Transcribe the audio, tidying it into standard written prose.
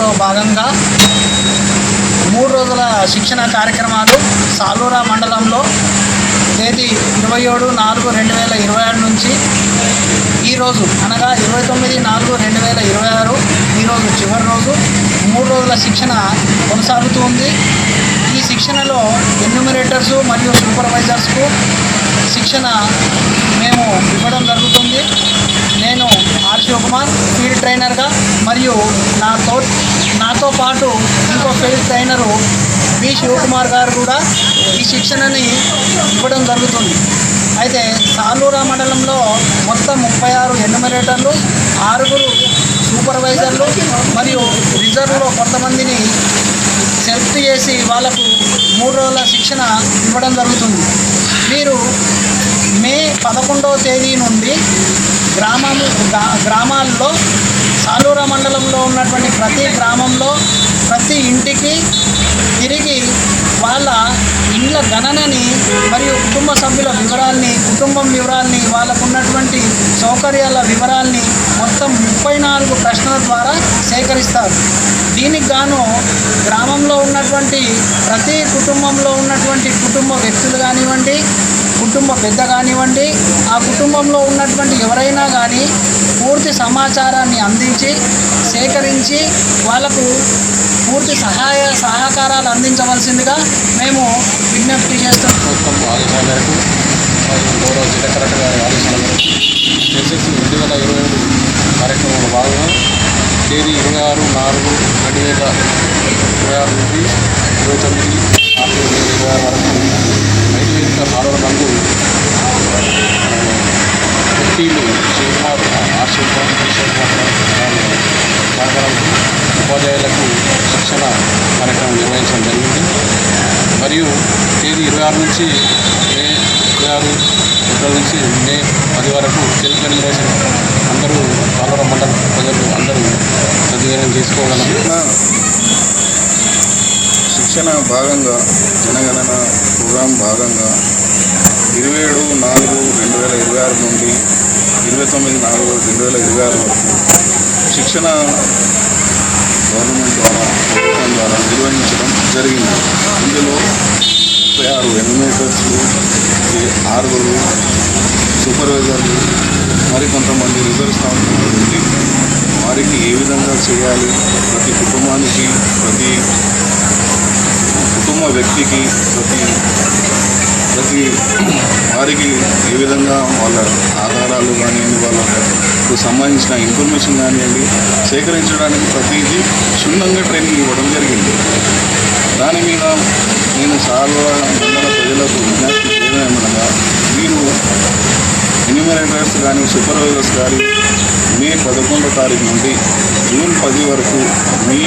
కార్యక్రమంలో భాగంగా 3 రోజుల శిక్షణ కార్యక్రమాలు సాలూరా మండలంలో తేదీ 27/4/2026 నుంచి ఈరోజు అనగా 29/4/2026 ఈరోజు చివరి రోజు 3 రోజుల శిక్షణ కొనసాగుతుంది. ఈ శిక్షణలో ఎన్యూమరేటర్స్ మరియు సూపర్వైజర్స్కు శిక్షణ మేము ఇవ్వడం జరుగుతుంది. నేను ఆర్ శివకుమార్ ఫీల్డ్ ట్రైనర్గా మరియు నాతో పాటు ఇంకో ఫీల్డ్ ట్రైనరు బి శివకుమార్ గారు కూడా ఈ శిక్షణని ఇవ్వడం జరుగుతుంది. అయితే సాలూరా మండలంలో మొత్తం 36 ఎన్యూమరేటర్లు, 6 సూపర్వైజర్లు మరియు రిజర్వ్లో కొంతమందిని సెలెక్ట్ చేసి వాళ్లకు 3 రోజుల శిక్షణ ఇవ్వడం జరుగుతుంది. వీరు మే 11వ తేదీ నుండి గ్రామాల్లో సాలూరా మండలంలో ఉన్నటువంటి ప్రతి గ్రామంలో ప్రతి ఇంటికి తిరిగి వాళ్ళ ఇండ్ల గణనని మరియు కుటుంబ సభ్యుల కుటుంబం వివరాల్ని వాళ్ళకు ఉన్నటువంటి సౌకర్యాల వివరాల్ని మొత్తం 34 ప్రశ్నల ద్వారా సేకరిస్తారు. దీనికి గాను గ్రామంలో ఉన్నటువంటి ప్రతి కుటుంబంలో ఉన్నటువంటి కుటుంబ వ్యక్తులు కానివ్వండి, కుటుంబ పెద్ద కానివ్వండి, ఆ కుటుంబంలో ఉన్నటువంటి ఎవరైనా కానీ పూర్తి సమాచారాన్ని అందించి సేకరించి వాళ్ళకు పూర్తి సహకారాలు అందించవలసిందిగా మేము విజ్ఞప్తి చేస్తున్నాం. ప్రభుత్వం ఆదేశాల మేరకు గౌరవ జిల్లా కలెక్టర్ గారి ఆదేశాల మేరకు ఎస్ఎస్సి 2027 కార్యక్రమంలో భాగంగా తేదీ 26/4/2026 నుండి 29/4/2026 వరకు 5 వేదిక సాలూరా నందు ఎఫ్టీలు శివకుమార్, ఆర్ శివకుమార్, డి శివకుమార్ కార్యక్రమాలకు ఉపాధ్యాయులకు శిక్షణ కార్యక్రమం నిర్వహించడం జరిగింది. మరియు తేదీ 26 నుంచి మే 26 ఏప్రిల్ నుంచి మే 10 వరకు సెల్ఫ్ లెర్నింగ్ లైసెన్స్ అందరూ సాలూరా మండల ప్రజలు అందరూ సద్వినియోగం చేసుకోగలరు. శిక్షణ భాగంగా జనగణన ప్రోగ్రాం భాగంగా 27/4/2026 నుండి 29/4/2026 వరకు శిక్షణ గవర్నమెంట్ ద్వారా ప్రభుత్వం ద్వారా నిర్వహించడం జరిగింది. ఇందులో 36 ఎన్యూమరేటర్స్లు, 6 సూపర్వైజర్లు, మరికొంతమంది రిజర్వ్ స్థానం ఉంది. వారికి ఏ విధంగా చేయాలి, ప్రతి కుటుంబానికి, ప్రతి కుటుంబ వ్యక్తికి, ప్రతి వారికి ఏ విధంగా వాళ్ళ ఆధారాలు కానివ్వండి, వాళ్ళకు సంబంధించిన ఇన్ఫర్మేషన్ కానివ్వండి సేకరించడానికి ప్రతిదీ క్షుణ్ణంగా ట్రైనింగ్ ఇవ్వడం జరిగింది. దాని మీద నేను సాలూరా మండల ప్రజలకు విజ్ఞప్తి చేయడమనగా, మీరు ఎన్యూమరేటర్స్ కానీ సూపర్వైజర్స్ కానీ మే 11వ తారీఖు నుండి జూన్ 10 వరకు మీ